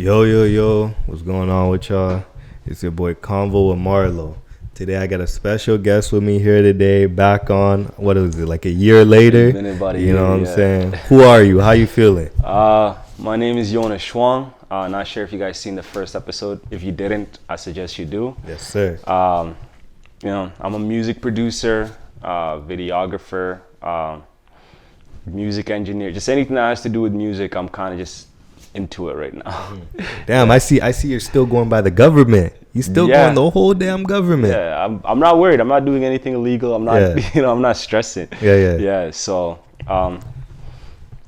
Yo, what's going on with y'all? It's your boy ConvoWmarlo. Today I got a special guest with me here today, back on, what is it, like a year later? It's been about a you year, know what I'm yeah. saying? Who are you? How you feeling? My name is Yonah Chuang. Not sure if you guys seen the first episode. If you didn't, I suggest you do. Yes, sir. I'm a music producer, videographer, music engineer. Just anything that has to do with music, I'm kind of just into it right now. Damn, I see you're still going by the government. You still going the whole damn government. Yeah, I'm not worried. I'm not doing anything illegal. I'm not, I'm not stressing. Yeah. So, I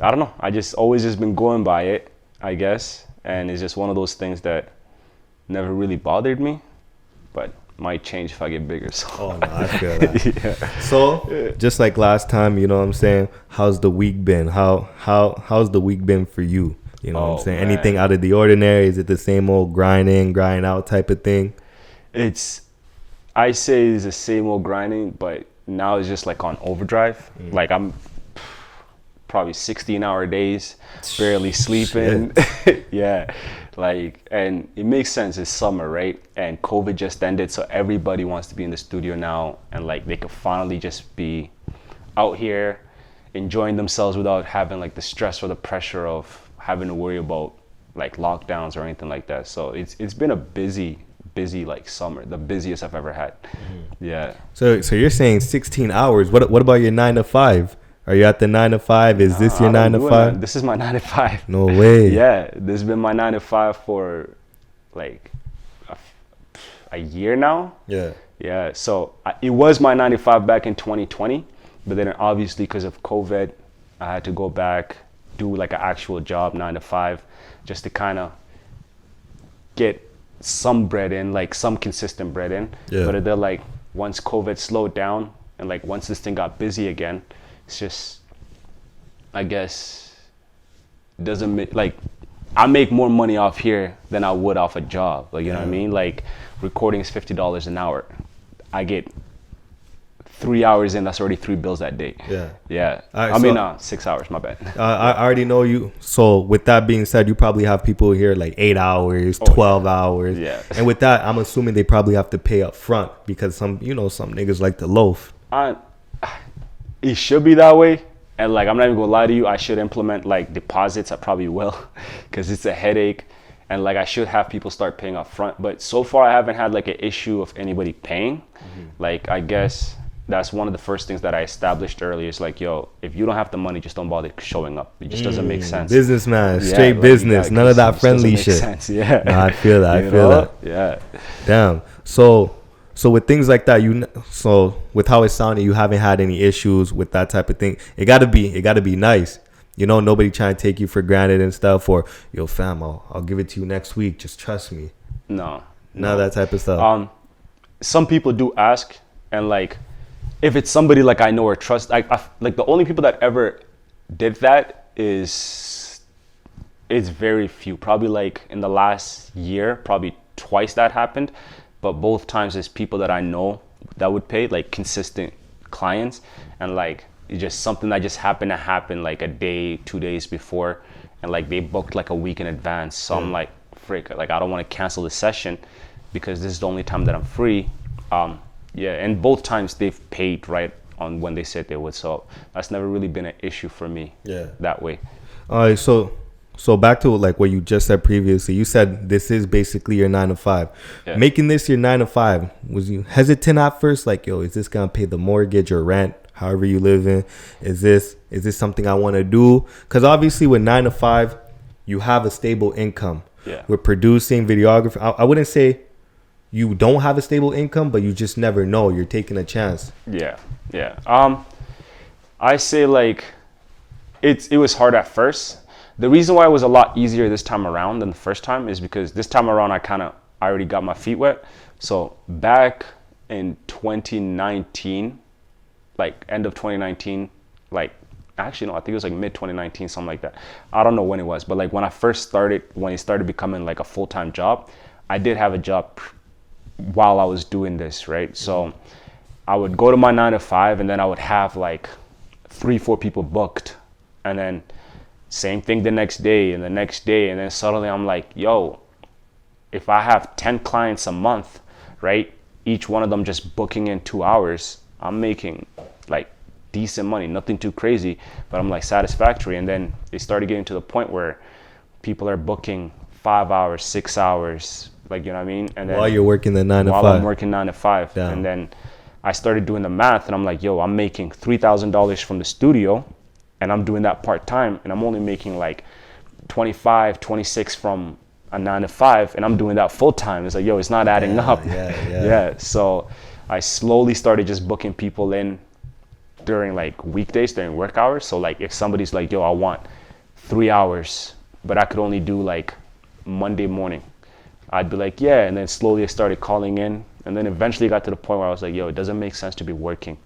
don't know. I just always just been going by it, I guess. And it's just one of those things that never really bothered me, but might change if I get bigger. So. Oh, no, I feel that. So, just like last time, you know what I'm saying? How's the week been? How's the week been for you? You know what I'm saying? Man. Anything out of the ordinary? Is it the same old grind in, grind out type of thing? I say it's the same old grinding, but now it's just like on overdrive. Like I'm probably 16-hour days, barely sleeping. Yeah, like, and it makes sense. It's summer, right? And COVID just ended, so everybody wants to be in the studio now, and like they could finally just be out here enjoying themselves without having like the stress or the pressure of having to worry about like lockdowns or anything like that. So it's been a busy like summer, the busiest I've ever had. Yeah. So you're saying 16 hours. What about your 9 to 5? Are you at the 9 to 5? Is this your 9 to 5? This is my 9 to 5. No way. Yeah, this has been my 9 to 5 for like a year now. Yeah. So it was my 9 to 5 back in 2020, but then obviously because of COVID, I had to go back, do like an actual job 9 to 5, just to kind of get some bread in, like some consistent bread in. But they're like, once COVID slowed down and like once this thing got busy again, it's just, I guess, doesn't make, like, I make more money off here than I would off a job. Like, you know what I mean? Like, recording is $50 an hour. I get 3 hours in, that's already 3 bills that day. Yeah. Right, 6 hours, my bad. I already know you. So with that being said, you probably have people here like 8 hours, 12 hours. Yeah. And with that, I'm assuming they probably have to pay up front because some niggas like to loaf. It should be that way. And like, I'm not even gonna lie to you, I should implement like deposits. I probably will, because it's a headache. And like, I should have people start paying up front. But so far, I haven't had like an issue of anybody paying. Like, I guess that's one of the first things that I established earlier. Is like, yo, if you don't have the money, just don't bother showing up. It just doesn't make sense. Businessman, straight business. None of that friendly shit. Sense. Yeah. No, I feel that. Yeah. Damn. So with things like that, with how it sounded, you haven't had any issues with that type of thing. It gotta be nice. Nobody trying to take you for granted and stuff. Or, yo, fam, I'll give it to you next week. Just trust me. No. None of that type of stuff. Some people do ask, and like, if it's somebody like I know or trust, like the only people that ever did that it's very few. Probably like in the last year, probably twice that happened. But both times it's people that I know that would pay, like consistent clients. And like, it's just something that just happened to happen like a day, 2 days before. And like, they booked like a week in advance. So I'm like, frick, like I don't want to cancel the session because this is the only time that I'm free. And both times they've paid right on when they said they would. So that's never really been an issue for me that way. All right, so back to like what you just said previously. You said this is basically your 9 to 5. Making this your 9 to 5, was you hesitant at first? Like, yo, is this gonna pay the mortgage or rent, however you live in? Is this something I want to do? Because obviously with 9 to 5, you have a stable income. With producing, videography, I wouldn't say you don't have a stable income, but you just never know. You're taking a chance. Yeah. I say like, it was hard at first. The reason why it was a lot easier this time around than the first time is because this time around I already got my feet wet. So back in 2019, like end of 2019, like actually no, I think it was like mid 2019, something like that. I don't know when it was, but like when it started becoming like a full-time job, I did have a job while I was doing this, right? So I would go to my 9 to 5 and then I would have like 3-4 people booked, and then Same thing the next day and the next day. And then suddenly I'm like, yo, if I have 10 clients a month, right? Each one of them just booking in 2 hours, I'm making like decent money, nothing too crazy, but I'm like satisfactory. And then they started getting to the point where people are booking 5 hours, 6 hours, like, you know what I mean? And then while you're working the 9 to 5. While I'm working 9 to 5. Damn. And then I started doing the math and I'm like, yo, I'm making $3,000 from the studio and I'm doing that part-time and I'm only making like 25, 26 from a 9 to 5 and I'm doing that full-time. It's like, yo, it's not adding up. Yeah. So I slowly started just booking people in during like weekdays, during work hours. So like if somebody's like, yo, I want 3 hours, but I could only do like Monday morning, I'd be like, yeah. And then slowly I started calling in. And then eventually got to the point where I was like, yo, it doesn't make sense to be working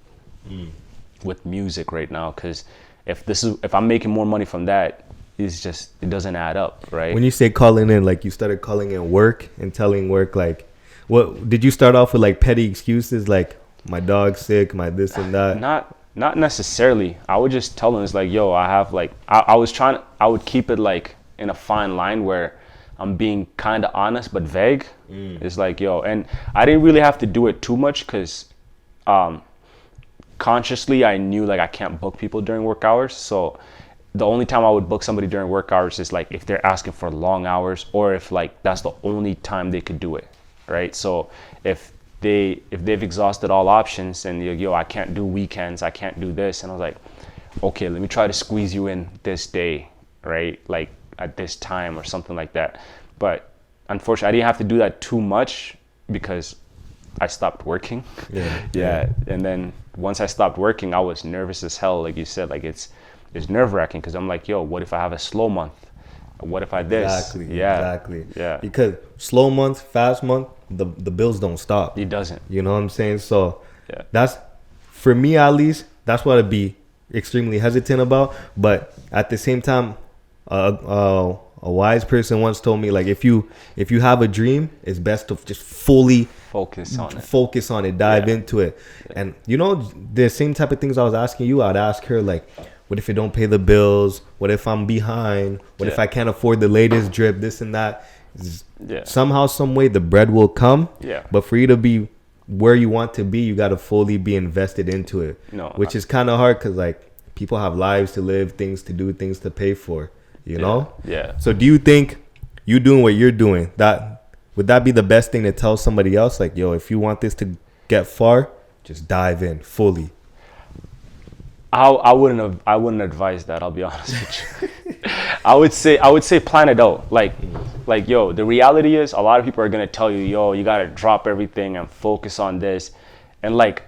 with music right now. Because if I'm making more money from that, it doesn't add up, right? When you say calling in, like you started calling in work and telling work, like, what did you start off with, like petty excuses, like my dog's sick, my this and that? Not necessarily. I would just tell them, it's like, yo, I have like, I would keep it like in a fine line where I'm being kind of honest but vague. It's like, yo, and I didn't really have to do it too much because consciously I knew like I can't book people during work hours. So the only time I would book somebody during work hours is like if they're asking for long hours or if like that's the only time they could do it, right? So if they've exhausted all options and you're, yo, I can't do weekends, I can't do this, and I was like, okay, let me try to squeeze you in this day, right? Like at this time or something like that. But unfortunately, I didn't have to do that too much because I stopped working. Yeah. And then once I stopped working, I was nervous as hell. Like you said, like it's nerve-wracking because I'm like, yo, what if I have a slow month? What if I this? Exactly. Yeah. Because slow month, fast month, the bills don't stop. It doesn't. You know what I'm saying? So that's, for me at least, that's what I'd be extremely hesitant about. But at the same time, a wise person once told me, like, if you have a dream, it's best to just fully focus on it, dive into it. And you know, the same type of things I was asking you, I'd ask her, like, what if it don't pay the bills? What if I'm behind? What if I can't afford the latest drip, this and that? Somehow, some way, the bread will come. But for you to be where you want to be, you got to fully be invested into it. Which is kind of hard because, like, people have lives to live, things to do, things to pay for. You know? So do you think you doing what you're doing, would that be the best thing to tell somebody else? Like, yo, if you want this to get far, just dive in fully. I wouldn't advise that, I'll be honest with you. I would say plan it out. Like, yo, the reality is a lot of people are gonna tell you, yo, you gotta drop everything and focus on this. And like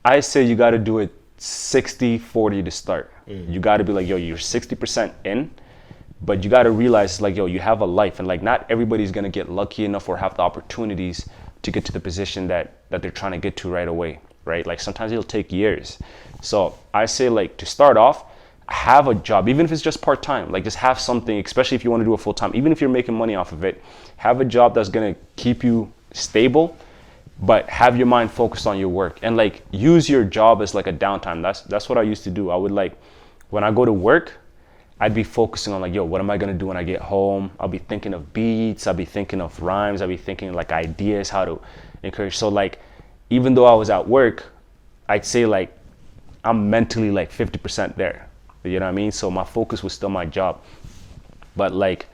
I say, you gotta do it 60-40 to start. You gotta be like, yo, you're 60% in. But you got to realize, like, yo, you have a life, and like not everybody's going to get lucky enough or have the opportunities to get to the position that they're trying to get to right away, right? Like sometimes it'll take years. So I say, like, to start off, have a job, even if it's just part-time, like just have something, especially if you want to do a full-time, even if you're making money off of it, have a job that's going to keep you stable, but have your mind focused on your work and like use your job as like a downtime. That's what I used to do. I would, like, when I go to work, I'd be focusing on like, yo, what am I gonna do when I get home? I'll be thinking of beats, I'll be thinking of rhymes, I'll be thinking like ideas, how to encourage. So like, even though I was at work, I'd say like, I'm mentally like 50% there, you know what I mean? So my focus was still my job. But like,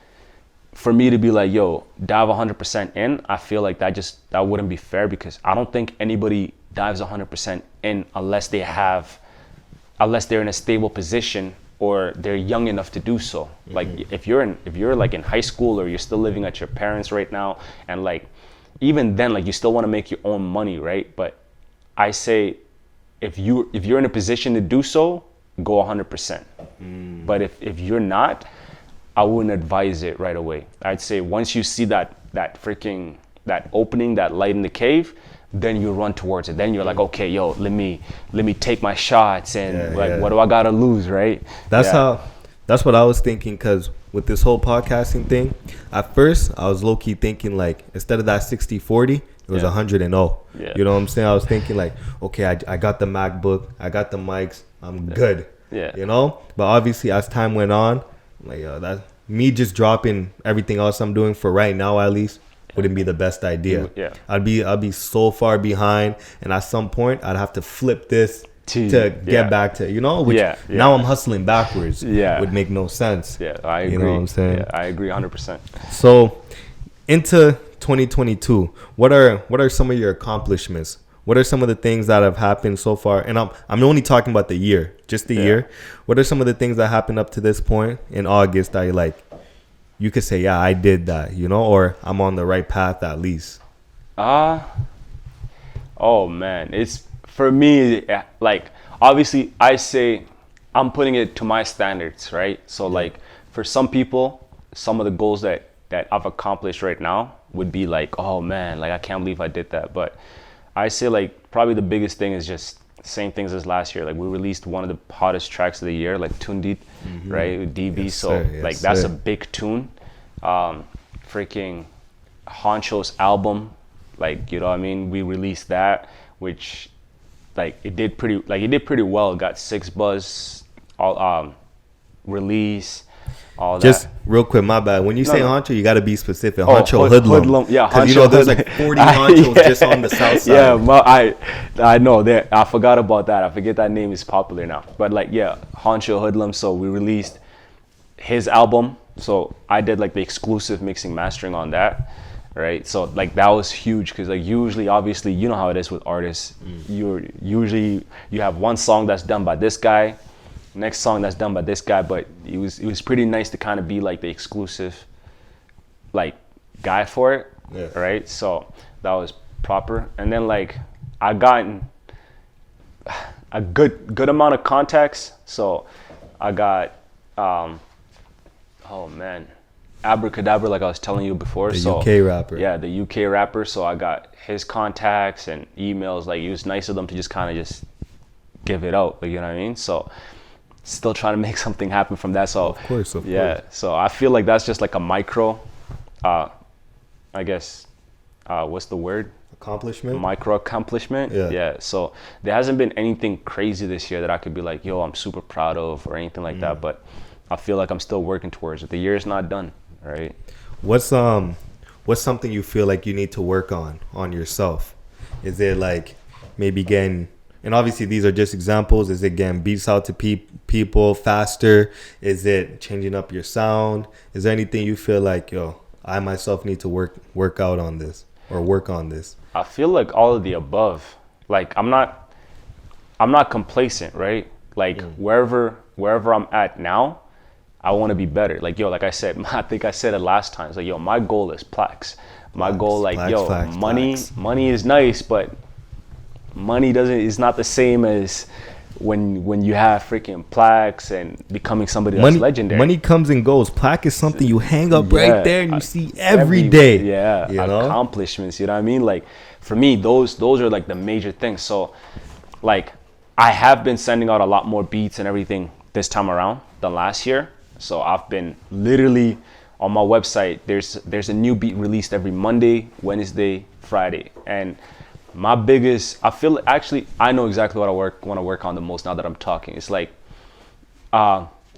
for me to be like, yo, dive 100% in, I feel like that wouldn't be fair because I don't think anybody dives 100% in unless they're in a stable position or they're young enough to do so. Like if you're like in high school or you're still living at your parents right now, and like even then, like you still want to make your own money, right? But I say if you're in a position to do so, go 100%. But if you're not, I wouldn't advise it right away. I'd say once you see that opening, that light in the cave, then you run towards it. Then you're like, okay, yo, let me take my shots and what do I gotta lose, right? That's what I was thinking, because with this whole podcasting thing, at first I was low-key thinking like instead of that 60-40, it was 100-0. You know what I'm saying? I was thinking like, okay, I got the MacBook, I got the mics, I'm good. You know? But obviously as time went on, like that me just dropping everything else I'm doing for right now at least wouldn't be the best idea. Yeah. I'd be so far behind, and at some point I'd have to flip this to get back to, which now I'm hustling backwards. Would make no sense. I agree. You know what I'm saying? I agree 100%. So into 2022, what are some of your accomplishments? What are some of the things that have happened so far? And I'm only talking about the year, just the year. What are some of the things that happened up to this point in August that you could say, yeah, I did that, or I'm on the right path at least? Oh man, it's for me, like, obviously I say I'm putting it to my standards, right? So like for some people, some of the goals that I've accomplished right now would be like, oh man, like I can't believe I did that. But I say like probably the biggest thing is just same things as last year. Like we released one of the hottest tracks of the year, like Tundit, right, with DB. Yes, so like that's a big tune. Freaking Honcho's album, like, you know what I mean, we released that, which like it did pretty well. It got 6 buzz, all release. All just that. Real quick, my bad. When you say Honcho, you got to be specific. Honcho Hoodlum. Yeah, Honcho. There's like 40 Honchos just on the south side. Yeah, well, I know that. I forgot about that. I forget that name is popular now. But like, yeah, Honcho Hoodlum. So we released his album. So I did like the exclusive mixing mastering on that, right? So like that was huge because like usually, obviously, you know how it is with artists. You have one song that's done by this guy. Next song that's done by this guy, but it was pretty nice to kind of be like the exclusive like guy for it, right? So that was proper. And then like I gotten a good amount of contacts. So I got Abracadabra, like I was telling you before. The UK rapper. Yeah, the UK rapper. So I got his contacts and emails. Like it was nice of them to just kind of just give it out. Like, you know what I mean? So still trying to make something happen from that. So of course. So I feel like that's just like a micro, I guess, what's the word? Accomplishment. Micro accomplishment. Yeah. So there hasn't been anything crazy this year that I could be like, yo, I'm super proud of or anything like that. But I feel like I'm still working towards it. The year is not done, right? What's something you feel like you need to work on yourself? Is it like maybe getting, and obviously these are just examples, is it getting beats out to people faster? Is it changing up your sound? Is there anything you feel like, yo, I myself need to work out on this or work on this? I feel like all of the above. Like I'm not complacent, right? Like wherever I'm at now, I want to be better. Like, yo, like I said, I think I said it last time. It's like, yo, my goal is plaques. My goal, like, money is nice, but money is not the same as when you have freaking plaques and becoming somebody that's legendary. Money comes and goes. Plaque is something you hang up right there and you see every day. Yeah, you know? Accomplishments, you know what I mean? Like, for me, those are like the major things. So, like, I have been sending out a lot more beats and everything this time around than last year. So I've been literally on my website. There's a new beat released every Monday, Wednesday, Friday, and my biggest, I feel actually I know exactly what I want to work on the most now that I'm talking. It's like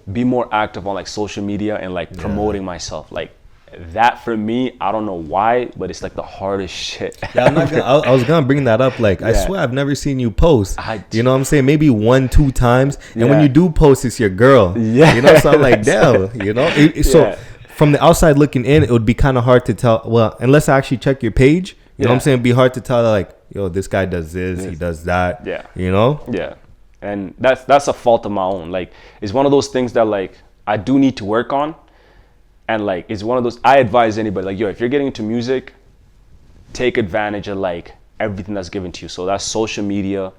be more active on like social media and like promoting myself. Like that for me, I don't know why, but it's like the hardest shit. Yeah, I was gonna bring that up. Like I swear I've never seen you post. You know what I'm saying? Maybe 1-2 times, and when you do post, it's your girl. Yeah, you know. So I'm like, damn. You know. So from the outside looking in, it would be kind of hard to tell. Well, unless I actually check your page, you know what I'm saying? It'd be hard to tell. Like, yo, this guy does this, he does that. Yeah. You know. Yeah, and that's a fault of my own. Like, it's one of those things that like I do need to work on. And like, it's one of those, I advise anybody, like, yo, if you're getting into music, take advantage of like everything that's given to you. So that's social media,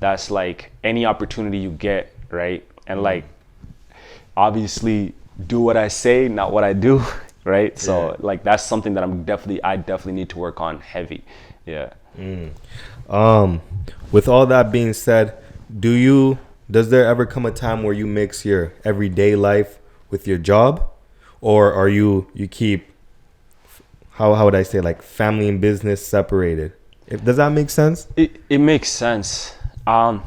that's like any opportunity you get, right? And like, obviously do what I say, not what I do, right? So like, that's something that I definitely need to work on heavy. Yeah. With all that being said, does there ever come a time where you mix your everyday life with your job? Or are you keep, how would I say, like family and business separated? Does that make sense? It makes sense. I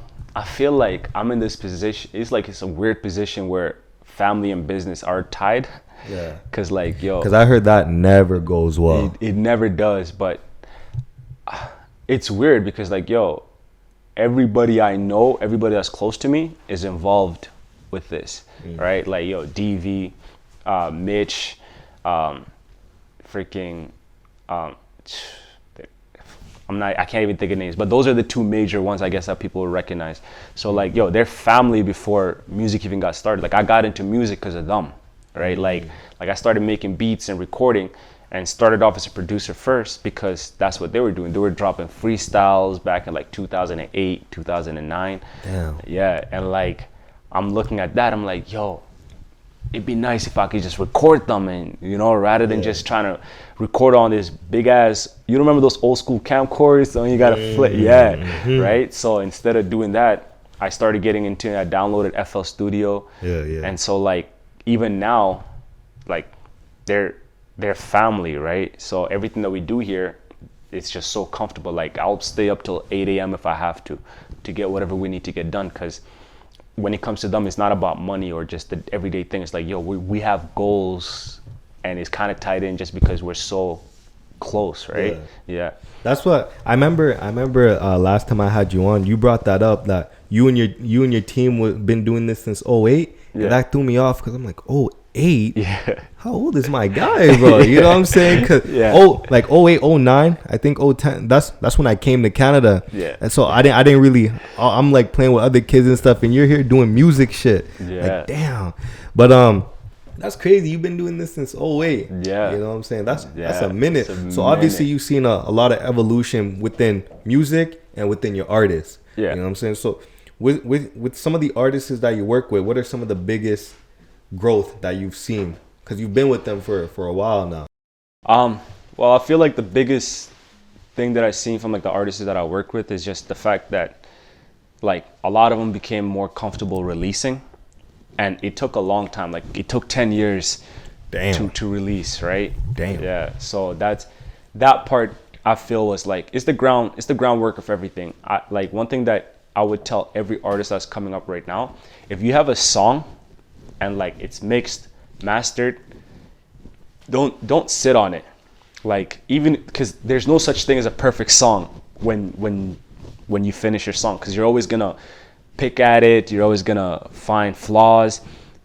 feel like I'm in this position. It's like it's a weird position where family and business are tied. Yeah. Because like, yo. Because I heard that never goes well. It never does, but it's weird because like, yo, everybody I know, everybody that's close to me is involved with this, right? Like, yo, DV, Mitch, freaking, I can't even think of names, but those are the two major ones I guess that people will recognize. So like, yo, they're family before music even got started. Like I got into music because of them, right? Like I started making beats and recording and started off as a producer first because that's what they were doing. They were dropping freestyles back in like 2008, 2009. Damn. Yeah, and like, I'm looking at that, I'm like, yo, it'd be nice if I could just record them and, you know, rather than just trying to record on this big ass, you remember those old school camcorders? So you gotta flip, right? So instead of doing that, I started getting into it. I downloaded FL Studio. And so like, even now, like they're family, right? So everything that we do here, it's just so comfortable. Like I'll stay up till 8 a.m. if I have to get whatever we need to get done. Cause when it comes to them, it's not about money or just the everyday thing. It's like, yo, we have goals and it's kind of tied in just because we're so close, right? Yeah. That's what I remember. Last time I had you on, you brought that up that you and your team been doing this since 08. And that threw me off because I'm like, 08? Yeah. How old is my guy, bro? You know what I'm saying? Cause like 08, 09, I think 010. That's when I came to Canada. Yeah. And so I didn't really. I'm like playing with other kids and stuff, and you're here doing music shit. Yeah. Like damn. But that's crazy. You've been doing this since 08. Yeah. You know what I'm saying? That's a minute. So obviously you've seen a lot of evolution within music and within your artists. Yeah. You know what I'm saying? So with some of the artists that you work with, what are some of the biggest growth that you've seen? Because you've been with them for a while now. Well, I feel like the biggest thing that I've seen from like the artists that I work with is just the fact that like a lot of them became more comfortable releasing, and it took a long time. Like it took 10 years to release, right? Damn. Yeah. So that part I feel was like it's the groundwork of everything. Like one thing that I would tell every artist that's coming up right now, if you have a song and like it's mixed, mastered, don't sit on it. Like even because there's no such thing as a perfect song when you finish your song, because you're always gonna pick at it, you're always gonna find flaws.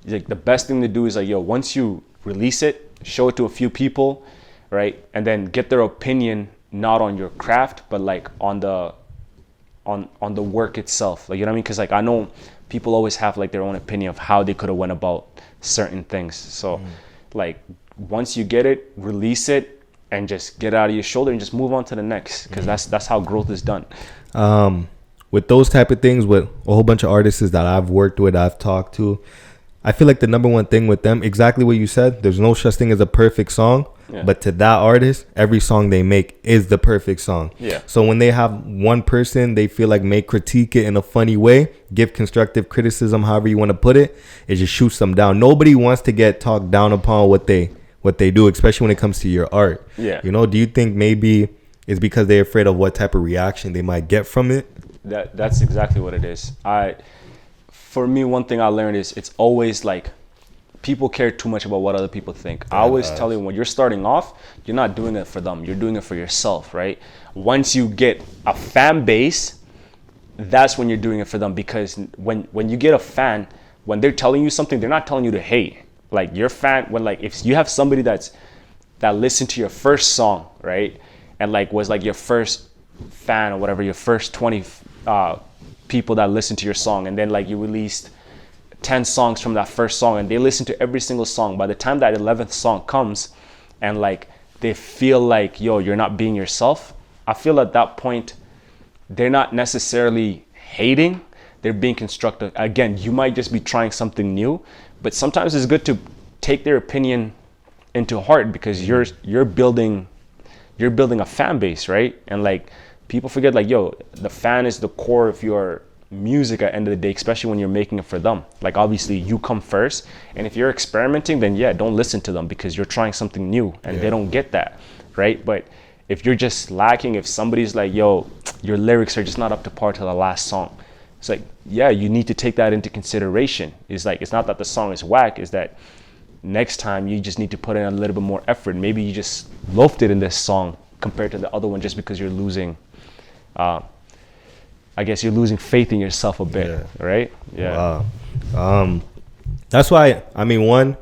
Like the best thing to do is like, yo, once you release it, show it to a few people, right? And then get their opinion, not on your craft, but like on the work itself. Like, you know what I mean? Because like I know people always have like their own opinion of how they could have went about certain things. So like once you get it, release it and just get it out of your shoulder and just move on to the next, because that's how growth is done. With those type of things, with a whole bunch of artists that I've worked with, I've talked to, I feel like the number one thing with them, exactly what you said, there's no such thing as a perfect song. But to that artist, every song they make is the perfect song. Yeah. So when they have one person they feel like may critique it in a funny way, give constructive criticism, however you want to put it, it just shoots them down. Nobody wants to get talked down upon what they do, especially when it comes to your art. Yeah. You know, do you think maybe it's because they're afraid of what type of reaction they might get from it? That's exactly what it is. For me, one thing I learned is it's always like people care too much about what other people think. I always tell you, when you're starting off, you're not doing it for them. You're doing it for yourself, right? Once you get a fan base, that's when you're doing it for them. Because when you get a fan, when they're telling you something, they're not telling you to hate. Like your fan, when like if you have somebody that listened to your first song, right, and like was like your first fan or whatever, your first 20 people that listened to your song, and then like you released 10 songs from that first song and they listen to every single song. By the time that 11th song comes and like they feel like, yo, you're not being yourself, I feel at that point they're not necessarily hating, they're being constructive. Again, you might just be trying something new, but sometimes it's good to take their opinion into heart, because you're building a fan base, right? And like people forget, like, yo, the fan is the core of your music at the end of the day, especially when you're making it for them. Like obviously you come first, and if you're experimenting, then don't listen to them, because you're trying something new and they don't get that, right? But if you're just lacking, if somebody's like, yo, your lyrics are just not up to par to the last song, It's like, yeah, you need to take that into consideration. It's like, it's not that the song is whack, is that next time you just need to put in a little bit more effort. Maybe you just loafed it in this song compared to the other one just because you're losing, I guess you're losing faith in yourself a bit, right? Yeah. Wow. That's why, I mean, one,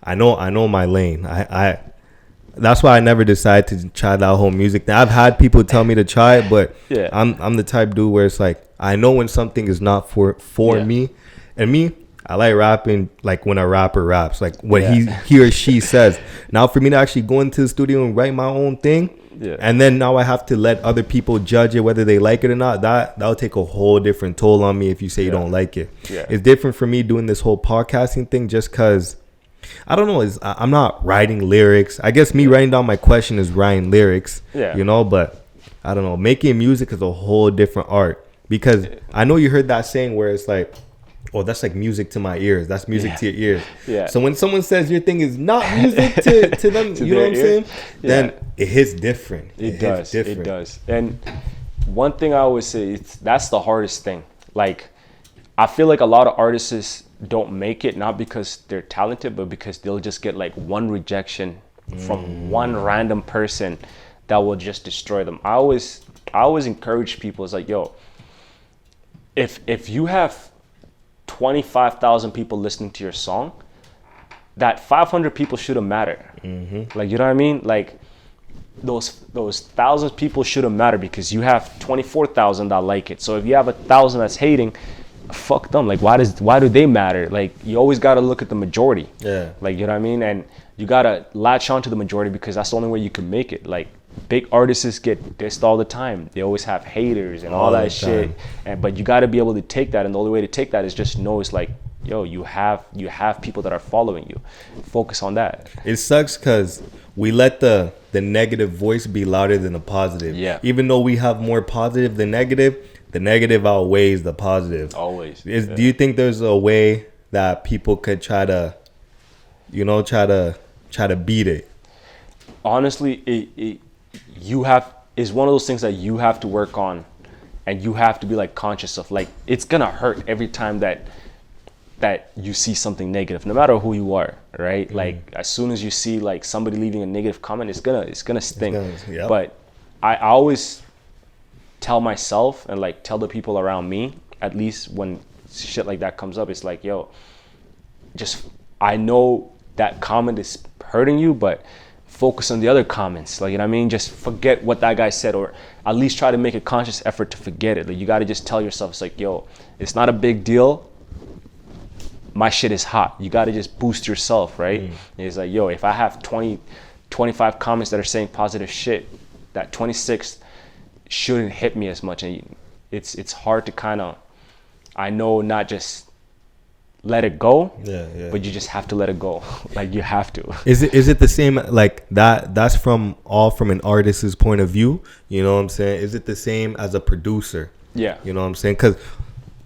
I know my lane. That's why I never decided to try that whole music thing. I've had people tell me to try it, but I'm the type dude where it's like, I know when something is not for me. And me, I like rapping like when a rapper raps, like what he or she says. Now for me to actually go into the studio and write my own thing, and then now I have to let other people judge it whether they like it or not, that'll take a whole different toll on me if you say you don't like it. It's different for me doing this whole podcasting thing just because I don't know, I'm not writing lyrics. I guess me writing down my question is writing lyrics, you know, but I don't know, making music is a whole different art, because I know you heard that saying where it's like, oh, that's like music to my ears. That's music to your ears. So when someone says your thing is not music to them, you know what I'm saying? Then it hits different. It does. And one thing I always say, that's the hardest thing. Like, I feel like a lot of artists don't make it, not because they're talented, but because they'll just get like one rejection from one random person that will just destroy them. I always encourage people, it's like, yo, if you have 25,000 people listening to your song, that 500 people shouldn't matter. Like, you know what I mean? Like, those 1,000 people shouldn't matter, because you have 24,000 that like it. So if you have 1,000 that's hating, fuck them. Like, why do they matter? Like, you always got to look at the majority. Like, you know what I mean? And you got to latch on to the majority, because that's the only way you can make it. Like, big artists get dissed all the time. They always have haters and all that shit. But you got to be able to take that, and the only way to take that is just know it's like, yo, you have people that are following you. Focus on that. It sucks because we let the negative voice be louder than the positive. Even though we have more positive than negative, the negative outweighs the positive. Always. Do you think there's a way that people could try to beat it? Honestly, is one of those things that you have to work on, and you have to be like conscious of. Like, it's gonna hurt every time that you see something negative, no matter who you are, right? Like, as soon as you see like somebody leaving a negative comment, it's gonna sting. But I always tell myself and like tell the people around me, at least when shit like that comes up, it's like, yo, just, I know that comment is hurting you, but focus on the other comments. Like, you know what I mean? Just forget what that guy said, or at least try to make a conscious effort to forget it. Like, you got to just tell yourself, it's like, yo, it's not a big deal. My shit is hot. You got to just boost yourself, right? It's like, yo, if I have 25 comments that are saying positive shit, that 26th shouldn't hit me as much. And it's hard to kind of, I know, not just let it go, but you just have to let it go. Like, you have to. Is it the same, like that's from an artist's point of view, you know what I'm saying? Is it the same as a producer? You know what I'm saying? Because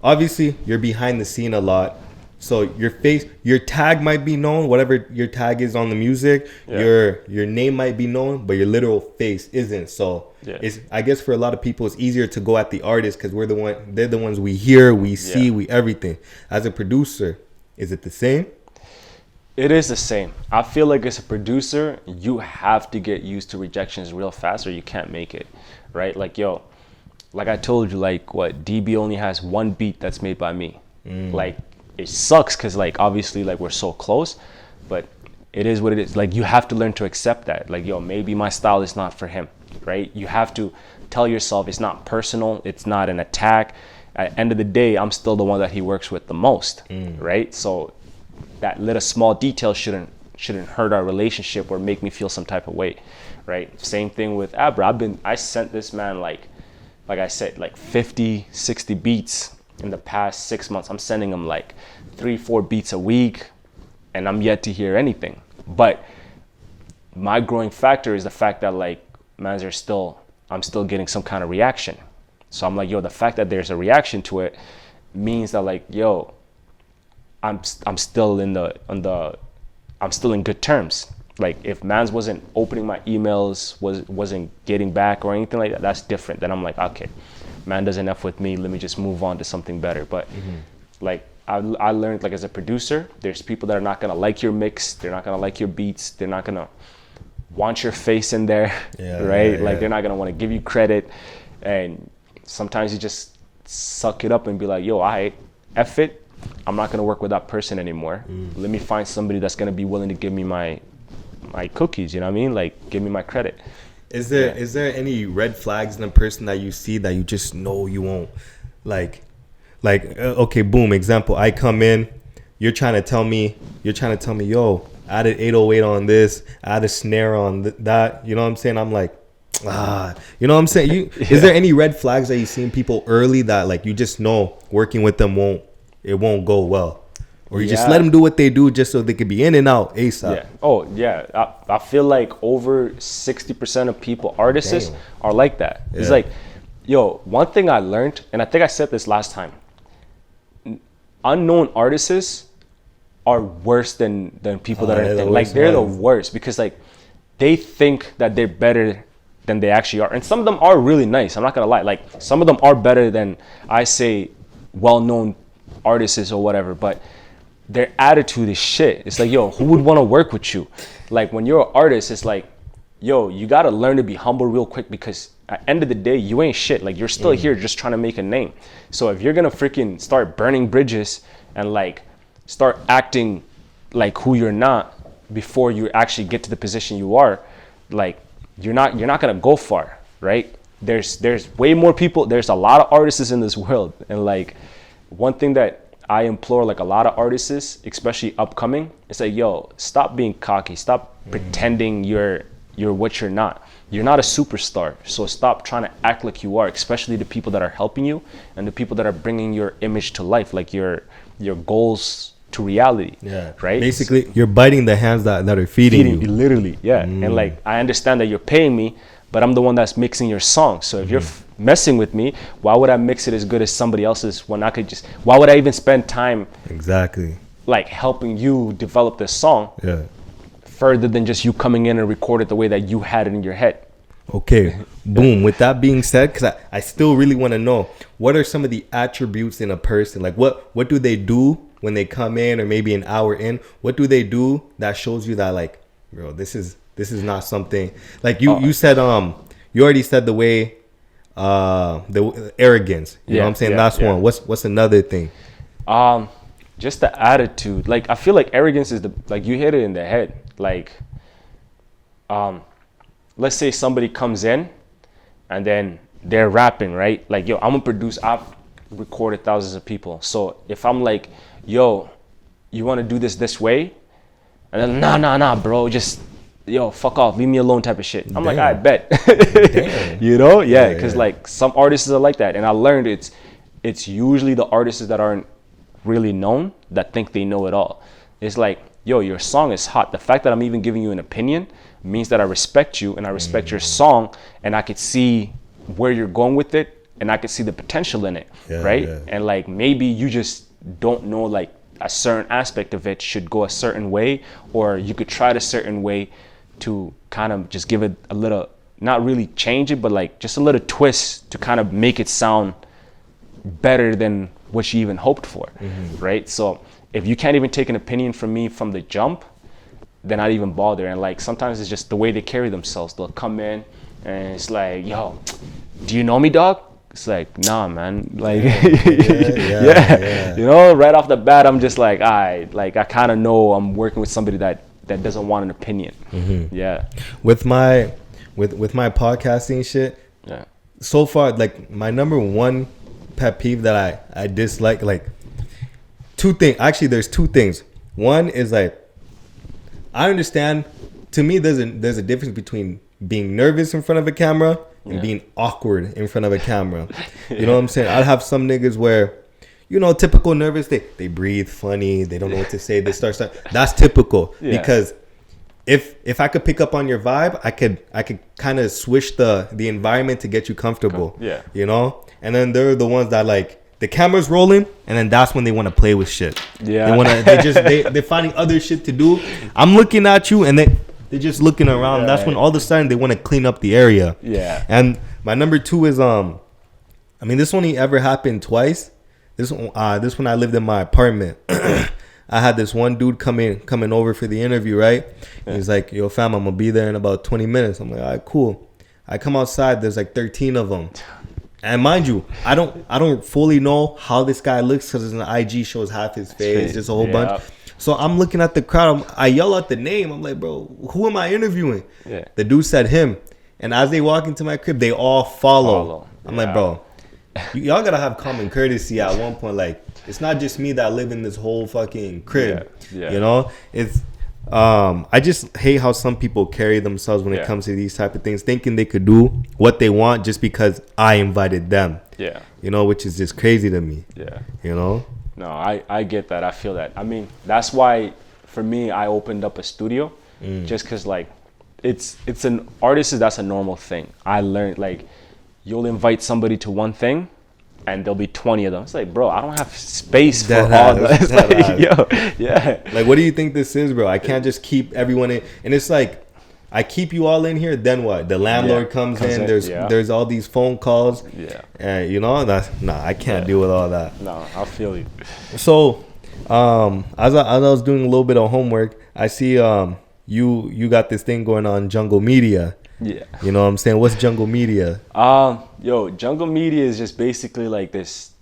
obviously you're behind the scene a lot, so your tag might be known, whatever your tag is on the music, your name might be known, but your literal face isn't. So it's, I guess for a lot of people, it's easier to go at the artist because they're the ones we hear, we see, we everything. As a producer, is it the same? It is the same. I feel like as a producer, you have to get used to rejections real fast, or you can't make it, right? Like, yo, like I told you, like, what, DB only has one beat that's made by me. Like, it sucks because, like, obviously, like, we're so close, but it is what it is. Like, you have to learn to accept that. Like, yo, maybe my style is not for him, right? You have to tell yourself it's not personal. It's not an attack. At the end of the day, I'm still the one that he works with the most, right? So that little small detail shouldn't hurt our relationship or make me feel some type of way, right? Same thing with Abra. I sent this man, like I said, like 50, 60 beats in the past 6 months. I'm sending him like 3-4 beats a week, and I'm yet to hear anything. But my growing factor is the fact that, like, man, I'm still getting some kind of reaction. So I'm like, yo, the fact that there's a reaction to it means that, like, yo, I'm still in good terms. Like, if mans wasn't opening my emails, wasn't getting back or anything like that, that's different. Then I'm like, okay, man doesn't F with me, let me just move on to something better. But like I learned, like, as a producer, there's people that are not gonna like your mix, they're not gonna like your beats, they're not gonna want your face in there, right? Like they're not gonna want to give you credit, and sometimes you just suck it up and be like, yo, F it, I'm not gonna work with that person anymore. Let me find somebody that's gonna be willing to give me my cookies, you know what I mean? Like, give me my credit. Is there any red flags in a person that you see that you just know you won't, like okay, boom, example, I come in, you're trying to tell me, yo, I added 808 on this, I added a snare on that, you know what I'm saying? I'm like, you know what I'm saying? Is there any red flags that you see in people early that, like, you just know working with them won't go well? Or you just let them do what they do just so they could be in and out ASAP? Yeah. Oh, yeah. I feel like over 60% of people, artists, are like that. Yeah. It's like, yo, one thing I learned, and I think I said this last time, unknown artists are worse than people that are like, they're the worst, because like they think that they're better than they actually are, and some of them are really nice, I'm not gonna lie, like some of them are better than, I say, well-known artists or whatever, but their attitude is shit. It's like, yo, who would want to work with you? Like, when you're an artist, it's like, yo, you gotta learn to be humble real quick, because at the end of the day, you ain't shit. Like, you're still here just trying to make a name. So if you're gonna freaking start burning bridges and like start acting like who you're not before you actually get to the position you are, like, you're not gonna go far, right? There's way more people. There's a lot of artists in this world, and like, one thing that I implore, like, a lot of artists, especially upcoming, it's like, yo, stop being cocky, stop pretending you're what you're not. You're not a superstar, so stop trying to act like you are, especially the people that are helping you and the people that are bringing your image to life, like your goals to reality. Yeah, right? Basically, you're biting the hands that are feeding you. Literally, yeah. And like, I understand that you're paying me, but I'm the one that's mixing your song. So if you're messing with me, why would I mix it as good as somebody else's when I could just, why would I even spend time like helping you develop this song further than just you coming in and record it the way that you had it in your head? Okay, boom. With that being said, because I still really want to know, what are some of the attributes in a person? Like, what do they do when they come in, or maybe an hour in? What do they do that shows you that, like, bro, this is not something, like, you said, you already said the way, the arrogance, you know what I'm saying? That's one. What's another thing? Just the attitude. Like, I feel like arrogance is like, you hit it in the head. Like, let's say somebody comes in and then they're rapping, right? Like, yo, I'm gonna produce, I've recorded thousands of people. So if I'm like, yo, you wanna do this way? And then, nah, bro, just, yo, fuck off, leave me alone type of shit. I'm like, I bet. You know? Yeah, because like, some artists are like that. And I learned it's usually the artists that aren't really known that think they know it all. It's like, yo, your song is hot. The fact that I'm even giving you an opinion means that I respect you and I respect your song, and I could see where you're going with it, and I could see the potential in it, right? And like, maybe you just don't know, like, a certain aspect of it should go a certain way, or you could try it a certain way to kind of just give it a little, not really change it, but like just a little twist to kind of make it sound better than what you even hoped for, right? So if you can't even take an opinion from me from the jump, then I'd even bother. And like, sometimes it's just the way they carry themselves. They'll come in and it's like, yo, do you know me, dog? It's like, nah, man. Like, you know, right off the bat, I'm just like, I kind of know I'm working with somebody that doesn't want an opinion. Yeah. With my podcasting shit, so far, like, my number one pet peeve that I dislike, like, two things. Actually, there's two things. One is, like, I understand, to me, there's a difference between being nervous in front of a camera and being awkward in front of a camera. You know what I'm saying? I'll have some niggas where, you know, typical nervous, they breathe funny, they don't know what to say, they start. That's typical. Because if I could pick up on your vibe, I could kind of switch the environment to get you comfortable. You know? And then there are the ones that, like, the camera's rolling, and then that's when they want to play with shit. They're finding other shit to do. I'm looking at you, and they're just looking around. That's when all of a sudden they want to clean up the area. And my number two is I mean, this only ever happened twice. This when I lived in my apartment. I had this one dude coming over for the interview, right? Yeah. He's like, yo, fam, I'm going to be there in about 20 minutes. I'm like, all right, cool. I come outside. There's like 13 of them. And mind you, I don't fully know how this guy looks because an IG shows half his face, just a whole bunch. So I'm looking at the crowd. I yell out the name. I'm like, bro, who am I interviewing? Yeah. The dude said him. And as they walk into my crib, they all follow. I'm like, bro, y'all got to have common courtesy at one point. Like, it's not just me that live in this whole fucking crib. Yeah. You know? It's I just hate how some people carry themselves when it comes to these type of things, thinking they could do what they want just because I invited them. Yeah. You know, which is just crazy to me. Yeah. You know? No, I get that. I feel that. I mean, that's why for me I opened up a studio just because like it's an artist, that's a normal thing. I learned like you'll invite somebody to one thing and there'll be 20 of them. It's like, bro, I don't have space for all that. It's like, yo, yeah. Like, what do you think this is, bro? I can't just keep everyone in. And it's like, I keep you all in here, then what? The landlord comes in. There's all these phone calls. Yeah. And you know, I can't deal with all that. No, I feel you. So, as I was doing a little bit of homework, I see you got this thing going on, Jungle Media. Yeah. You know what I'm saying? What's Jungle Media? Jungle Media is just basically like this.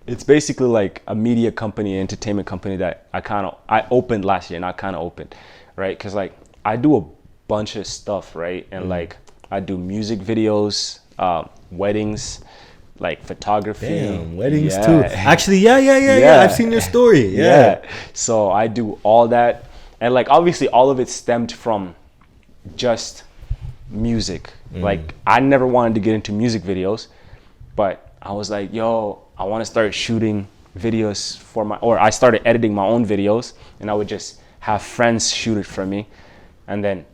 It's basically like a media company, entertainment company that I opened last year, and I kind of opened, right? Because like I do a bunch of stuff, right? And like I do music videos, weddings, like photography. Damn, weddings too. Actually, yeah. I've seen your story. Yeah. So I do all that, and like obviously all of it stemmed from just music. Like I never wanted to get into music videos, but I was like, yo, I want to start shooting videos I started editing my own videos, and I would just have friends shoot it for me. And then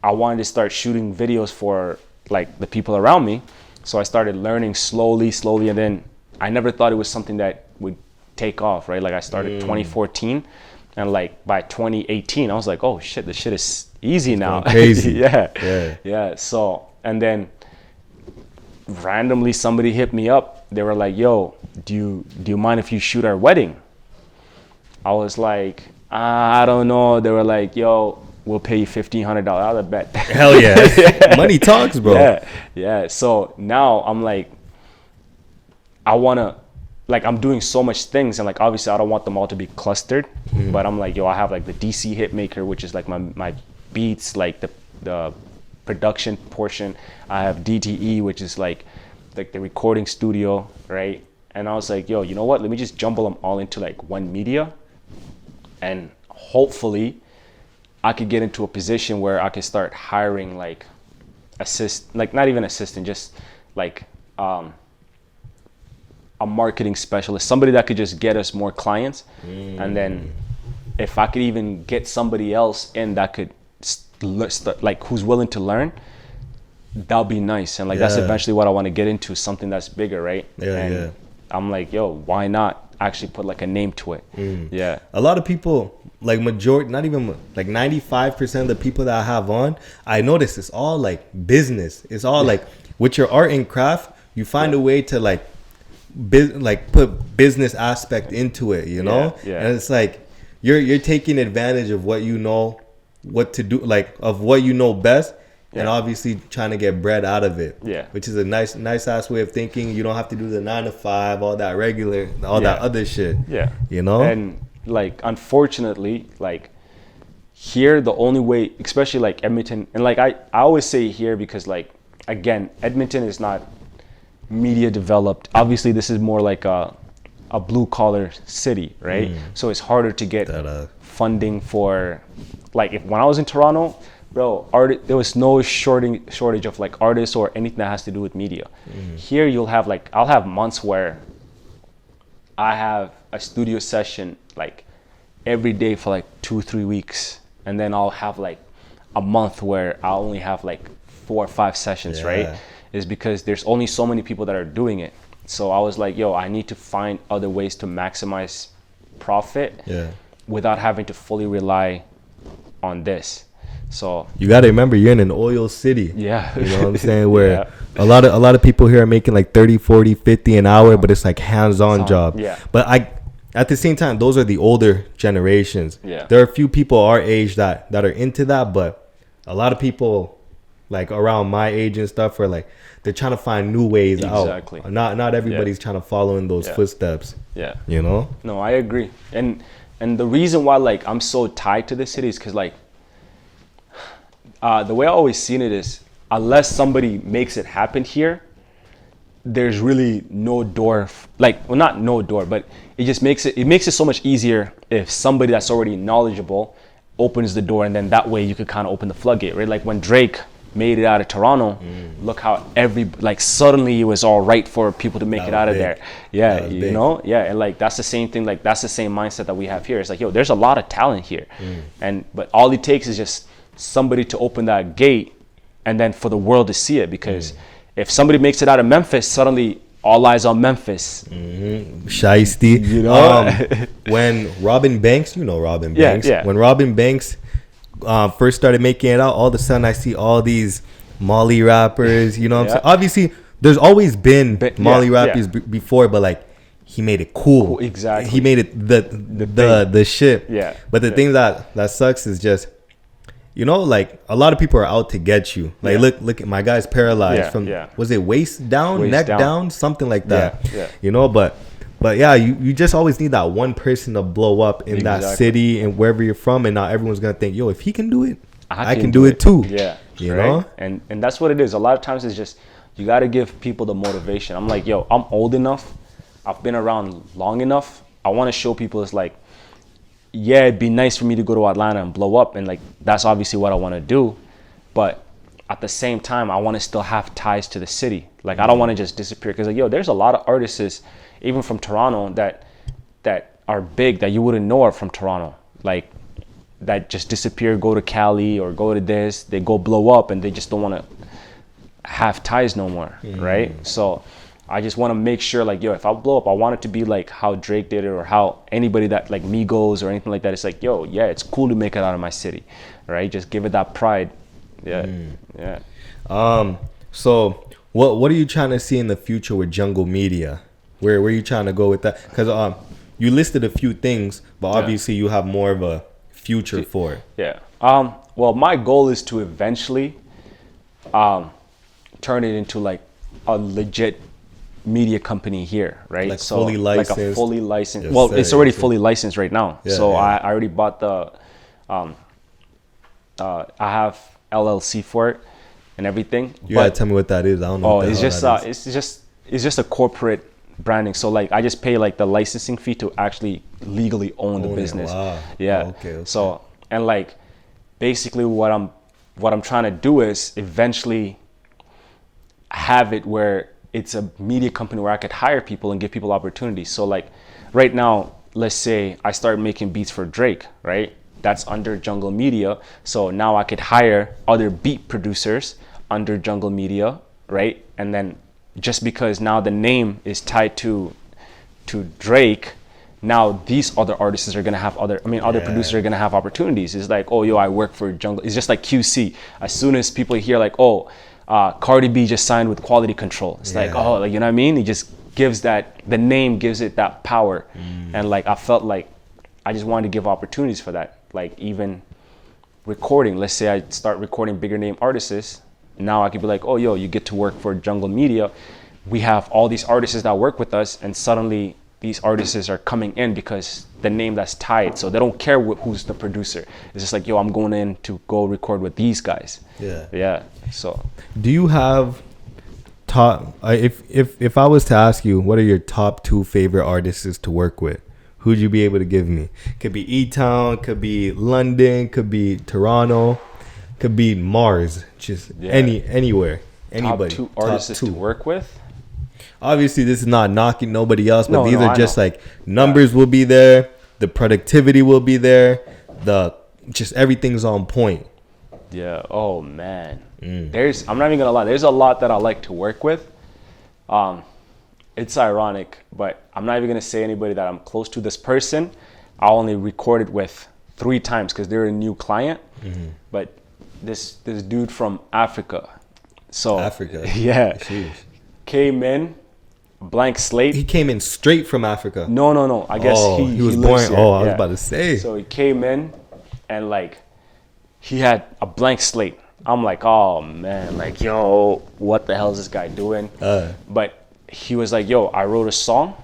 I wanted to start shooting videos for like the people around me. So I started learning slowly, and then I never thought it was something that would take off, right? Like I started 2014, and like by 2018, I was like, oh shit, this shit is easy now. Crazy. Yeah. So, and then randomly somebody hit me up. They were like, yo, do you mind if you shoot our wedding? I was like, I don't know. They were like, yo, we'll pay you $1,500. I was bet. Hell yeah. Money talks, bro. Yeah. So now I'm like, I'm doing so much things, and like obviously I don't want them all to be clustered, but I'm like, yo, I have like the DC hitmaker, which is like my beats, like the production portion. I have DTE, which is like the recording studio, right? And I was like, yo, you know what? Let me just jumble them all into like one media, and hopefully I could get into a position where I could start hiring like not even assistant, just like a marketing specialist, somebody that could just get us more clients. And then if I could even get somebody else in that could start, like who's willing to learn, that'll be nice. And like that's eventually what I want to get into, something that's bigger, right? And I'm like, yo, why not actually put like a name to it? Yeah. A lot of people, like not even like 95% of the people that I have on, I notice it's all like business. It's all like with your art and craft, you find a way to like put business aspect into it, you know? And it's like you're taking advantage of what you know what to do, like of what you know best, and obviously trying to get bread out of it, which is a nice ass way of thinking. You don't have to do the 9 to 5, all that regular, all that other shit, you know? And like unfortunately, like here the only way, especially like Edmonton, and like I always say here because like again, Edmonton is not media developed. Obviously this is more like a blue collar city, right? So it's harder to get funding for, like when I was in Toronto, bro, there was no shortage of like artists or anything that has to do with media. Here you'll have like, I'll have months where I have a studio session like every day for like 2-3 weeks, and then I'll have like a month where I'll only have like 4 or 5 sessions, right? Is because there's only so many people that are doing it. So I was like, yo, I need to find other ways to maximize profit without having to fully rely on this. So you got to remember, you're in an oil city. Yeah. You know what I'm saying? Where a lot of people here are making like 30, 40, 50 an hour, but it's like hands-on job. Yeah. But at the same time, those are the older generations. Yeah. There are a few people our age that are into that, but a lot of people like around my age and stuff are like, they're trying to find new ways out. Not everybody's trying to follow in those footsteps. Yeah. You know? No, I agree. And the reason why like I'm so tied to the city is because like the way I always seen it is, unless somebody makes it happen here, there's really no door. Not no door, but it just makes it so much easier if somebody that's already knowledgeable opens the door, and then that way you could kind of open the floodgate, right? Like when Drake made it out of Toronto, look how suddenly it was all right for people to make it out of there. Yeah, you know? Yeah, and like that's the same thing, like that's the same mindset that we have here. It's like, yo, there's a lot of talent here. But all it takes is just somebody to open that gate and then for the world to see it, because if somebody makes it out of Memphis, suddenly all eyes on Memphis. Shiesty. You know? When Robin Banks, when Robin Banks first started making it out, all of a sudden I see all these Molly rappers, you know what I'm saying? Obviously, there's always been Molly rappers before, but like he made it cool. Exactly. He made it the shit. Yeah. But the thing that sucks is just, like a lot of people are out to get you. Like look at my guy's paralyzed from was it waist down, neck down, something like that. Yeah. But yeah, you just always need that one person to blow up in that city and wherever you're from, and not everyone's gonna think, yo, if he can do it, I can do it too. Yeah, you know. And that's what it is. A lot of times it's just you got to give people the motivation. I'm like, yo, I'm old enough, I've been around long enough. I want to show people it's like, yeah, it'd be nice for me to go to Atlanta and blow up, and like that's obviously what I want to do, but at the same time, I want to still have ties to the city. Like I don't want to just disappear, because like, yo, there's a lot of artists, even from Toronto, that are big that you wouldn't know are from Toronto, like that just disappear, go to Cali or go to this, they go blow up, and they just don't want to have ties no more, right? So I just want to make sure, like, yo, if I blow up, I want it to be like how Drake did it, or how anybody that like Migos or anything like that. It's like, yo, yeah, it's cool to make it out of my city, right? Just give it that pride. Yeah. So what are you trying to see in the future with Jungle Media? Where are you trying to go with that? Because you listed a few things, but obviously you have more of a future for it. Yeah. Well, my goal is to eventually turn it into like a legit media company here, right? Like fully licensed. Like a fully licensed. Yes, well, sir, it's already fully licensed right now. Yeah, so I already bought the. I have LLC for it and everything. You gotta tell me what that is. I don't know. It's just a corporate branding. So like I just pay like the licensing fee to actually legally own the business. Wow. Yeah. Okay. So, and like basically what I'm trying to do is eventually have it where it's a media company where I could hire people and give people opportunities. So like right now, let's say I start making beats for Drake, right? That's under Jungle Media. So now I could hire other beat producers under Jungle Media, right? And then just because now the name is tied to Drake, now these other artists are gonna have other producers are gonna have opportunities. It's like, oh, yo, I work for Jungle. It's just like QC. As soon as people hear like, oh, Cardi B just signed with Quality Control, it's like, oh, like, you know what I mean? It just gives that, the name gives it that power. And like I felt like I just wanted to give opportunities for that. Like even recording, let's say I start recording bigger name artists, now I could be like, oh, yo, you get to work for Jungle Media. We have all these artists that work with us, and suddenly these artists are coming in because the name that's tied. So they don't care who's the producer. It's just like, yo, I'm going in to go record with these guys. Yeah. So do you have top, if I was to ask you, what are your top 2 favorite artists to work with? Who'd you be able to give me? Could be E-Town, could be London, could be Toronto, could be Mars, just anywhere, anybody. Top 2 artists to work with? Obviously, this is not knocking nobody else, but these are just like numbers will be there, the productivity will be there, just everything's on point. Yeah. Oh man. I'm not even gonna lie. There's a lot that I like to work with. It's ironic, but I'm not even gonna say anybody that I'm close to. This person, I only recorded with 3 times because they're a new client. But this dude from Africa. So Africa. Yeah. Jeez. Came in, blank slate. He came in straight from Africa. No. I guess he was born. Here. I was about to say. So he came in, and like, he had a blank slate. I'm like, oh man, like, yo, what the hell is this guy doing? But he was like, yo, I wrote a song.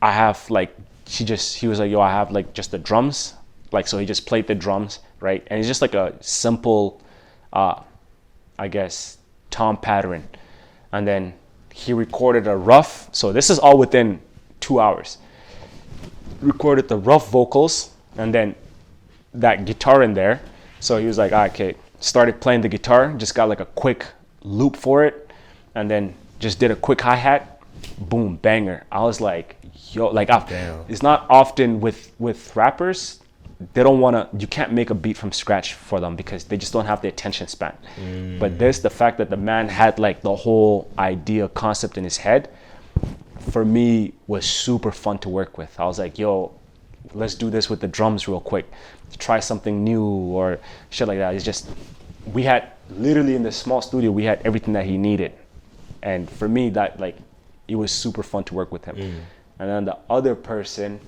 I have like, he was like, yo, I have like just the drums. Like, so he just played the drums, right? And it's just like a simple, I guess, tom pattern. And then he recorded a rough. So this is all within 2 hours. Recorded the rough vocals and then that guitar in there. So he was like, okay, started playing the guitar, just got like a quick loop for it. And then just did a quick hi-hat, boom, banger. I was like, yo, like, it's not often with rappers, they don't want to, you can't make a beat from scratch for them because they just don't have the attention span. But the fact that the man had like the whole idea, concept in his head, for me was super fun to work with. I was like, yo, let's do this with the drums real quick. Try something new or shit like that. It's just, we had literally in this small studio, we had everything that he needed. And for me, that like, it was super fun to work with him. And then the other person,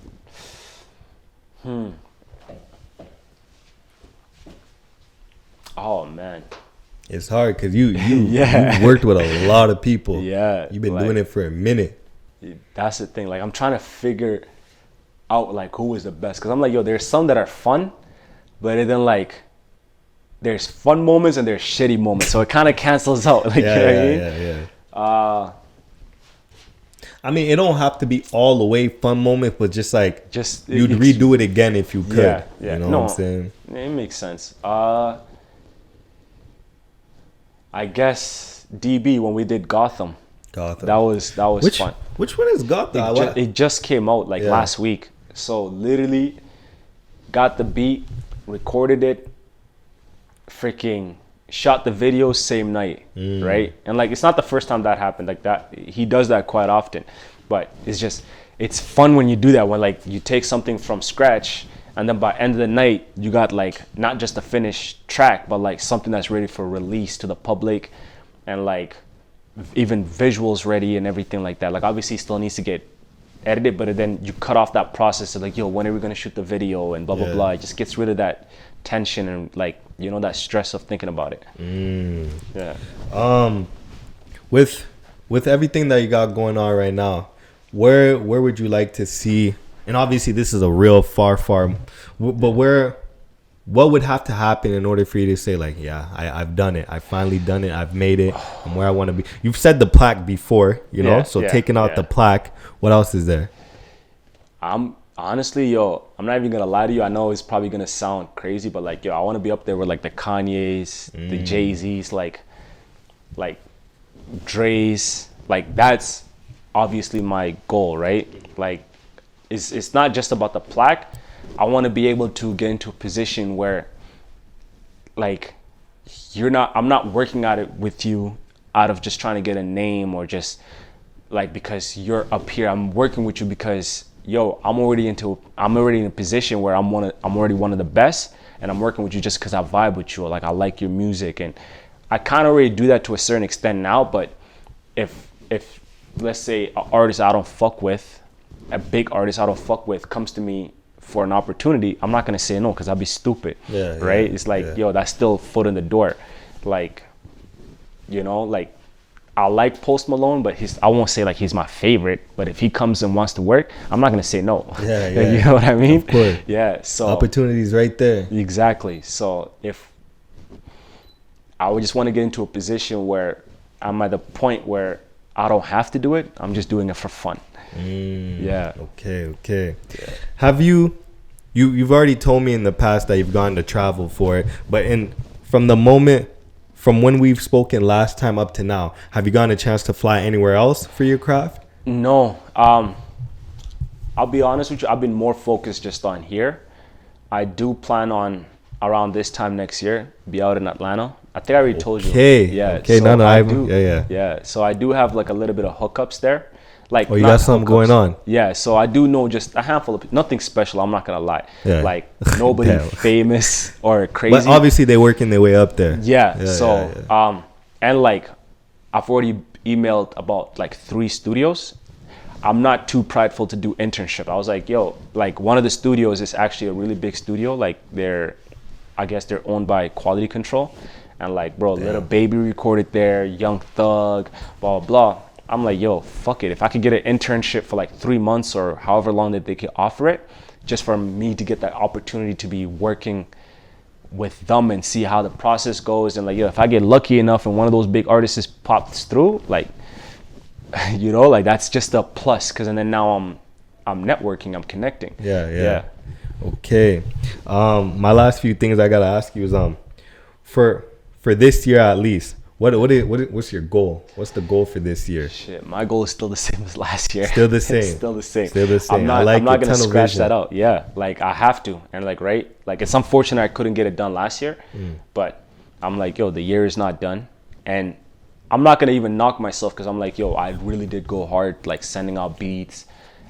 oh man, it's hard because you worked with a lot of people. Yeah, you've been doing it for a minute. That's the thing. Like, I'm trying to figure out like who is the best, because I'm like, yo, there's some that are fun, but then like there's fun moments and there's shitty moments, so it kind of cancels out. Like, yeah. I mean, it don't have to be all the way fun moment, but just you'd redo it again if you could. Yeah. You know what I'm saying? It makes sense. I guess DB when we did Gotham. That was fun. Which one is Gotham? It just came out like last week. So literally got the beat, recorded it, freaking shot the video same night, right? And like, it's not the first time that happened. Like, that he does that quite often, but it's fun when you do that, when like you take something from scratch and then by end of the night you got like not just a finished track, but like something that's ready for release to the public, and like even visuals ready and everything like that. Like, obviously still needs to get edited, but then you cut off that process of like, yo, when are we gonna shoot the video and blah blah blah. It just gets rid of that tension and like, you know, that stress of thinking about it. With everything that you got going on right now, where would you like to see, and obviously this is a real far but what would have to happen in order for you to say like, yeah, I've done it, I've finally done it, I've made it, I'm where I want to be? You've said the plaque before, you know, taking out the plaque, what else is there? Honestly, yo, I'm not even gonna lie to you. I know it's probably gonna sound crazy, but like, yo, I want to be up there with like the Kanyes, the Jay-Z's, like Dre's. Like, that's obviously my goal, right? Like, it's not just about the plaque. I want to be able to get into a position where, like, I'm not working at it with you out of just trying to get a name or just like because you're up here. I'm working with you because, yo, I'm already in a position where I'm already one of the best, and I'm working with you just because I vibe with you, or like I like your music. And I kind of already do that to a certain extent now. But if let's say an artist I don't fuck with, a big artist I don't fuck with, comes to me for an opportunity, I'm not gonna say no, because I'll be stupid. Right? It's like, yo, that's still foot in the door. Like, you know, like, I like Post Malone, but I won't say like he's my favorite. But if he comes and wants to work, I'm not gonna say no. You know what I mean? Of course. Yeah. So opportunities right there. Exactly. So if I would just want to get into a position where I'm at the point where I don't have to do it, I'm just doing it for fun. Yeah. Okay. Yeah. Have you've already told me in the past that you've gone to travel for it, but from when we've spoken last time up to now, have you gotten a chance to fly anywhere else for your craft? No. I'll be honest with you, I've been more focused just on here. I do plan on around this time next year be out in Atlanta. I think I already told you. Yeah. Okay. So Yeah. Yeah. So I do have like a little bit of hookups there. Like, you got something going on. Yeah, so I do know just a handful of, nothing special, I'm not gonna lie. Yeah. Like, nobody famous or crazy. But obviously they working their way up there. And like, I've already emailed about like 3 studios. I'm not too prideful to do internship. I was like, yo, like one of the studios is actually a really big studio. Like I guess they're owned by Quality Control. And like, bro, Little Baby recorded there, Young Thug, blah, blah. I'm like, yo, fuck it. If I could get an internship for like 3 months or however long that they could offer it, just for me to get that opportunity to be working with them and see how the process goes. And like, yo, if I get lucky enough and one of those big artists pops through, like, you know, like that's just a plus. Cause and then now I'm networking, I'm connecting. Yeah. Okay. My last few things I gotta ask you is for this year at least, what's your goal? What's the goal for this year? Shit, my goal is still the same as last year. Still the same. Still the same. Still the same. I'm not gonna scratch that out. Yeah, like I have to. And like, right, like it's unfortunate I couldn't get it done last year, but I'm like, yo, the year is not done, and I'm not gonna even knock myself because I'm like, yo, I really did go hard, like sending out beats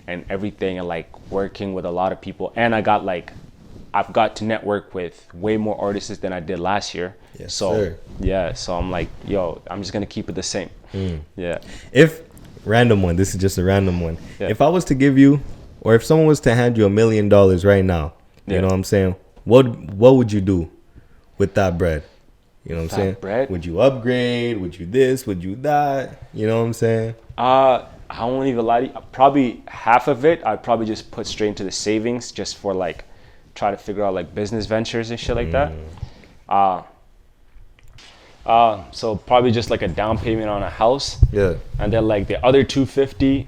and everything, and like working with a lot of people, and I've got to network with way more artists than I did last year. Yes, so sir. Yeah, so I'm like, yo, I'm just gonna keep it the same. Yeah. If random one, this is just a random one. Yeah. If I was to give you, or if someone was to hand you $1 million right now, you know what I'm saying? What would you do with that bread? You know what I'm saying? Bread? Would you upgrade? Would you this? Would you that? You know what I'm saying? I won't even lie to you. Probably half of it, I'd probably just put straight into the savings just for like, try to figure out like business ventures and shit like that. So probably just like a down payment on a house. Yeah. And then like the other 250,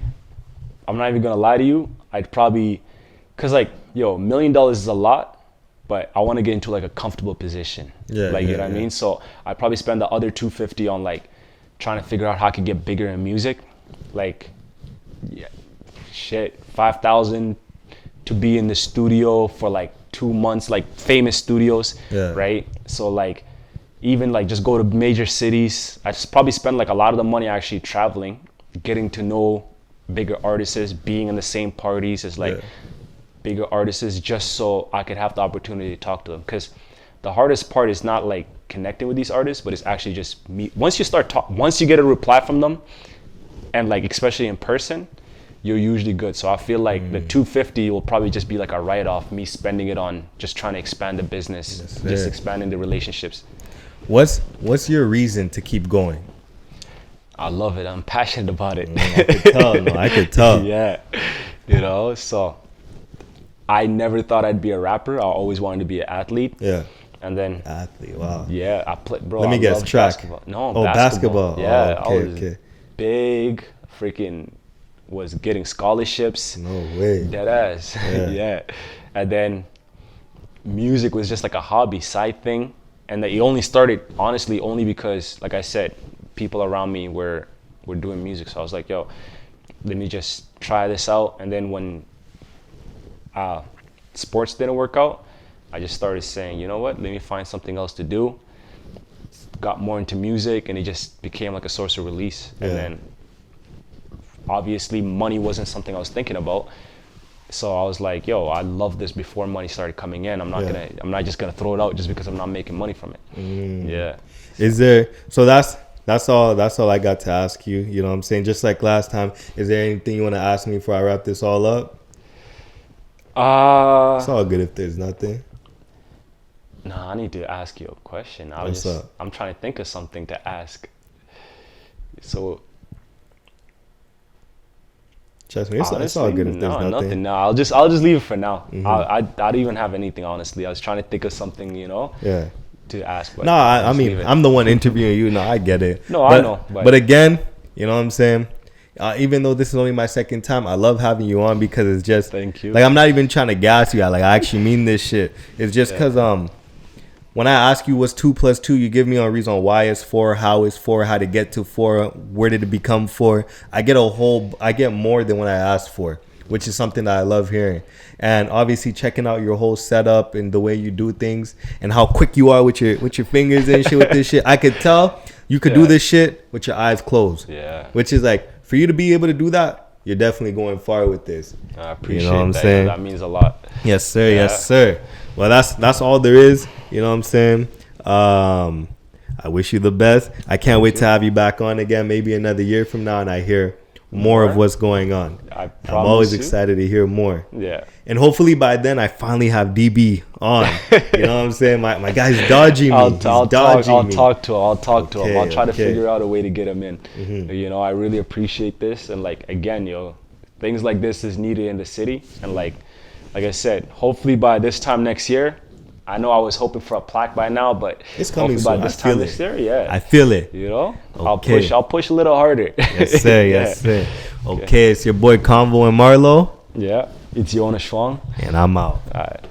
I'm not even gonna lie to you, I'd probably, cause like, yo, $1 million is a lot, but I want to get into like a comfortable position. You know what I mean? So I'd probably spend the other 250 on like trying to figure out how I could get bigger in music. Like, 5,000 to be in the studio for like 2 months, like famous studios, right? So like, even like just go to major cities. I just probably spend like a lot of the money actually traveling, getting to know bigger artists, being in the same parties as like bigger artists, just so I could have the opportunity to talk to them. Because the hardest part is not like connecting with these artists, but it's actually just me. Once you get a reply from them, and like especially in person, you're usually good. So I feel like the 250 will probably just be like a write-off, me spending it on just trying to expand the business, just expanding the relationships. What's your reason to keep going? I love it. I'm passionate about it. I could tell. Yeah. You know, so I never thought I'd be a rapper. I always wanted to be an athlete. Yeah. And then athlete, wow. Yeah, I played, bro. Let me guess, track. Basketball. No, basketball. Yeah, I was big, freaking was getting scholarships. No way. Dead ass. Yeah. And then music was just like a hobby, side thing. And it only started, honestly, only because, like I said, people around me were doing music. So I was like, yo, let me just try this out. And then when sports didn't work out, I just started saying, you know what, let me find something else to do. Got more into music, and it just became like a source of release. And then obviously money wasn't something I was thinking about. So I was like, yo, I love this before money started coming in. I'm not just gonna throw it out just because I'm not making money from it. Yeah. Is there, so that's all I got to ask you, you know what I'm saying? Just like last time, is there anything you want to ask me before I wrap this all up? It's all good if there's nothing. No, I need to ask you a question. I'm trying to think of something to ask. So trust me, it's all good if there's nothing. No, I'll just leave it for now. I don't even have anything, honestly. I was trying to think of something, you know, to ask. But no, I mean, I'm the one interviewing you. No, I get it. No, I know. But again, you know what I'm saying? Even though this is only my second time, I love having you on because it's just, thank you. Like, I'm not even trying to gas you out. Like, I actually mean this shit. It's just because when I ask you what's 2 + 2, you give me a reason why it's 4, how it's 4, how to get to 4, where did it become 4. I get more than what I asked for, which is something that I love hearing. And obviously checking out your whole setup and the way you do things and how quick you are with your fingers and shit with this shit. I could tell you could do this shit with your eyes closed. Yeah. Which is like, for you to be able to do that, you're definitely going far with this. I appreciate what I'm saying. That means a lot. Yes, sir. Yeah. Yes, sir. Well, that's all there is. You know what I'm saying? I wish you the best. I can't wait to have you back on again, maybe another year from now, and I hear more of what's going on. I'm always excited to hear more. Yeah. And hopefully by then I finally have DB on. You know what I'm saying? My guy's dodging me. I'll talk to him. I'll try to figure out a way to get him in. You know, I really appreciate this. And like, again, things like this is needed in the city. And like I said, hopefully by this time next year, I know I was hoping for a plaque by now, but it's coming soon. By this time next year, yeah. I feel it. You know? Okay. I'll push a little harder. Yes, sir. Yes, sir. Okay, it's your boy ConvoWmarlo. Yeah. It's Yonah Chuang. And I'm out. All right.